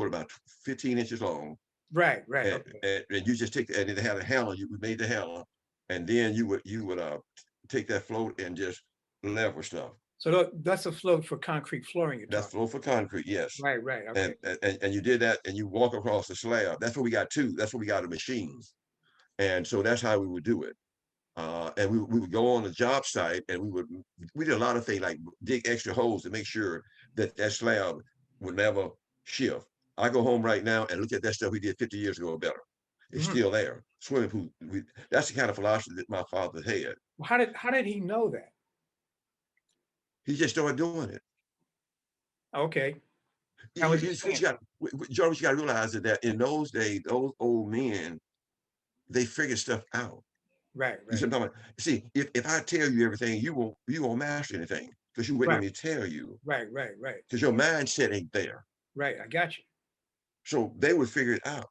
cord about 15 inches long. Right, right. Okay. And you just take and it had a handle. You made the handle, and then you would take that float and just lever stuff. So that's a float for concrete flooring you're That's talking. float for concrete, yes. Right, right. Okay. And you did that, and you walk across the slab. That's what we got too. That's what we got the machines, and so that's how we would do it. And we would go on the job site, and we did a lot of things like dig extra holes to make sure that that slab would never shift. I go home right now and look at that stuff we did 50 years ago or better. It's Mhm. still there. Swimming pool. That's the kind of philosophy that my father had. Well, how did he know that? He just started doing it. Okay. You, How you, was he you, saying you got, Jarvis, you got to realize that in those days, those old men, they figured stuff out. it? Right, You see right, what I'm talking about? See, if I tell you everything, you won't master anything because you wouldn't let right, me tell you right, right, right, because your mindset ain't there. right. I got you. So they would figure it out,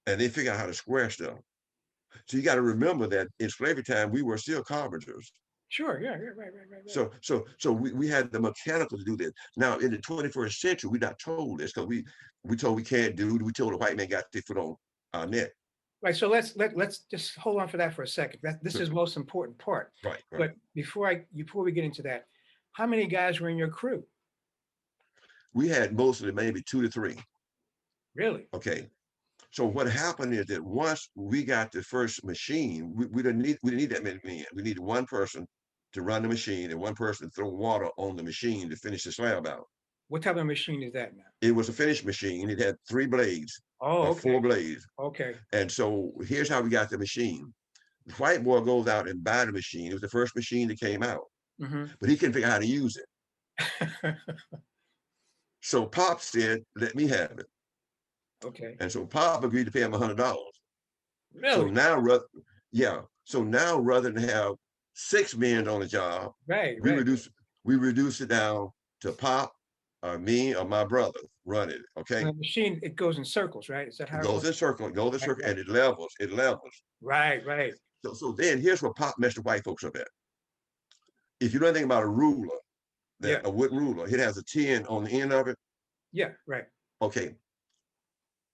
and they figure out how to square stuff. So you got to remember that in slavery time we were still carpenters. Sure. Yeah. Yeah. Right. Right. Right. Right. So we had the mechanical to do this. Now in the 21st century, we're not told this because we told we can't do. We told the white man got their foot on our neck. Right. So let's just hold on for that for a second. This is most important part. Right, right. But before we get into that, how many guys were in your crew? We had mostly maybe 2 to 3. Really? Okay. So what happened is that once we got the first machine, we didn't need that many men. We needed one person to run the machine and one person to throw water on the machine to finish the slab out. What type of machine is that now? It was a finished machine. It had 3 blades Oh, or okay. 4 blades. Okay. And so here's how we got the machine. The white boy goes out and buy the machine. It was the first machine that came out, Hmm. but he couldn't figure out how to use it. So Pop said, "Let me have it." Okay. And so Pop agreed to pay him $100. So Really? now, yeah. So now, rather than have 6 men on the job, Right. we Right. reduce we reduce it down to Pop, or me, or my brother run it. And Okay, the machine, it goes in circles, right? Is that it how it goes works? in circle, it goes in Right. circle, Right. and it levels. It levels. Right. Right. So then here's what Pop messed the white folks up at. If you know anything about a ruler, that Yeah. a wood ruler, it has a 10 on the end of it. Yeah. Right. Okay,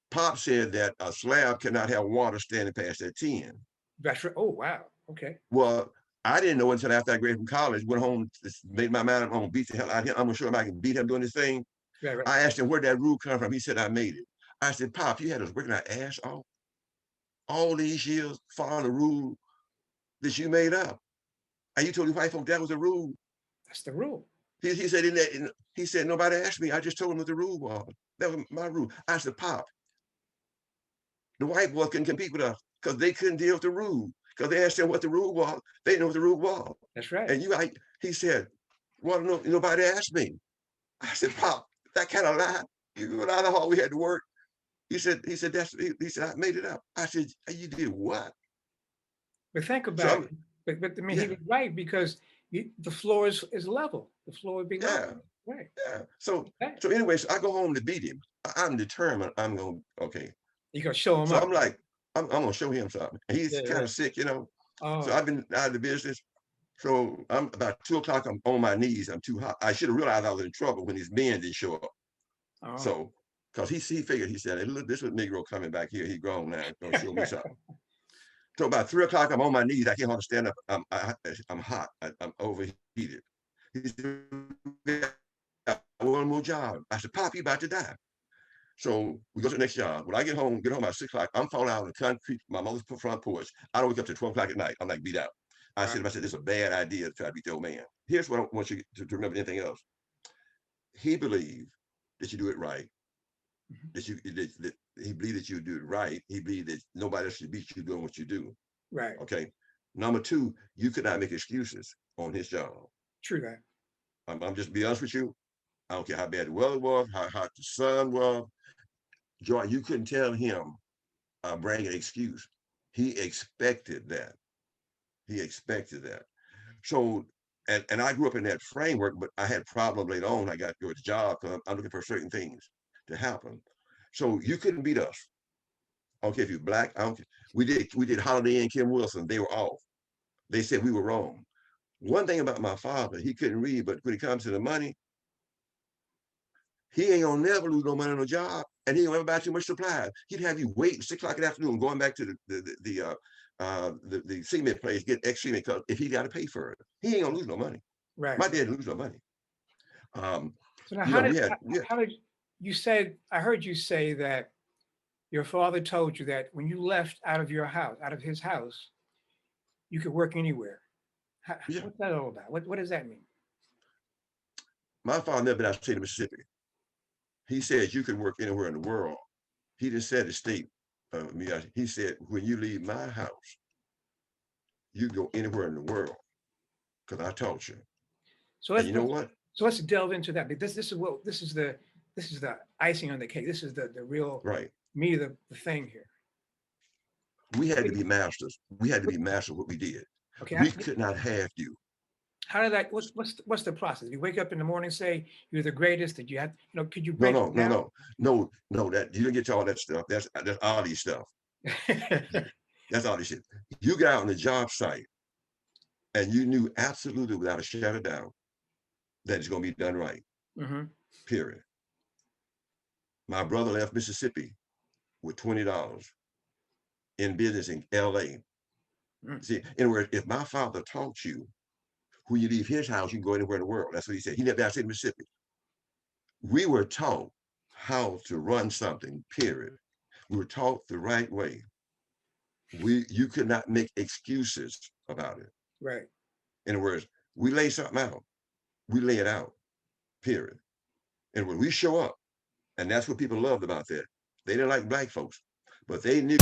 Pop said that a slab cannot have water standing past that 10. That's right. Oh, wow. Okay. Well, I didn't know until after I graduated from college, went home, made my mind, I'm gonna beat the hell out of him. I'm gonna show him I can beat him doing this thing. Right. Right. I asked him where that rule come from. He said, I made it. I said, Pop, you had us working our ass off all these years following the rule that you made up. And you told the white folk that was the rule. That's the rule. He said, nobody asked me. I just told him what the rule was. That was my rule. I said, Pop, the white boys couldn't compete with us because they couldn't deal with the rule. Because they asked them what the rule was. They didn't know what the rule was. That's right. And he said, well, no, nobody asked me. I said, Pop, that kind of lie. You went out of hall, we had to work. He said, I made it up. I said, you did what? But think So about it. But I mean, he yeah, was right because the floor is level. The floor would be level. yeah, Right. yeah. So, Right. so anyway, so I go home to beat him. I'm determined I'm going to, okay. You gonna show him So up. I'm like, I'm going to show him something. And he's Yeah. kind Right. of sick. So Oh. I've been out of the business. So I'm about 2 o'clock, I'm on my knees. I'm too hot. I should have realized I was in trouble when these men didn't show up. Oh. So, because he figured, he said, hey, look, this was Negro coming back here. He grown now, gonna show me something. So about 3 o'clock, I'm on my knees. I can't hardly stand up. I'm hot. I'm overheated. He said, one more job. I said, Pop, you about to die. So we go to the next job. When I get home about 6 o'clock, I'm falling out on the concrete, my mother's front porch. I don't wake up till 12 o'clock at night. I'm like beat out. I Wow. said, this is a bad idea to try to beat the old man. Here's what I want you to remember anything else. He believed that you do it right. Mhm. That he believed that you do it right. He believed that nobody else should beat you doing what you do. Right. Okay. Number two, you could not make excuses on his job. True that. I'm just be honest with you. I don't care how bad the weather was, how hot the sun was. Joy, you couldn't tell him bring an excuse. He expected that. He expected that. So, and I grew up in that framework, but I had problems later on. I got to go to the job because I'm looking for certain things to happen. So you couldn't beat us. I don't care if you're black. I don't care. We did Holiday Inn and Kim Wilson. They were off. They said we were wrong. One thing about my father, he couldn't read, but when it comes to the money, He ain't gonna never lose no money on a job, and he ain't gonna buy too much supplies. He'd have you waiting 6 o'clock in the afternoon, going back to the cement place, get extra cement, because if he got to pay for it, he ain't gonna lose no money. Right. My dad didn't lose no money. So now, You know, how did you said? I heard you say that your father told you that when you left out of your house, out of his house, you could work anywhere. yeah. What's that all about? What does that mean? My father never been out of the state of Mississippi. He said you could work anywhere in the world. He didn't say the state of me. He said when you leave my house, you go anywhere in the world because I taught you. So And you know what? let's delve into that. This is the icing on the cake. This is the real Right. meat of the thing here. We had to be masters. We had to be masters of what we did. Okay. We could not have you. How did that? What's the process? You wake up in the morning, say you're the greatest. Did you have? Could you break it down? No. That you didn't get to all that stuff. That's Audi stuff. That's Audi shit. You got out on the job site, and you knew absolutely without a shadow of doubt that it's going to be done right. Mm-hmm. Period. My brother left Mississippi with $20 in business in L.A. See, in other words, if my father taught you when you leave his house, you can go anywhere in the world. That's what he said. He never said Mississippi. We were taught how to run something, period. We were taught the right way. You could not make excuses about it. Right. In other words, we lay something out, we lay it out, period. And when we show up, and that's what people loved about that. They didn't like black folks, but they knew.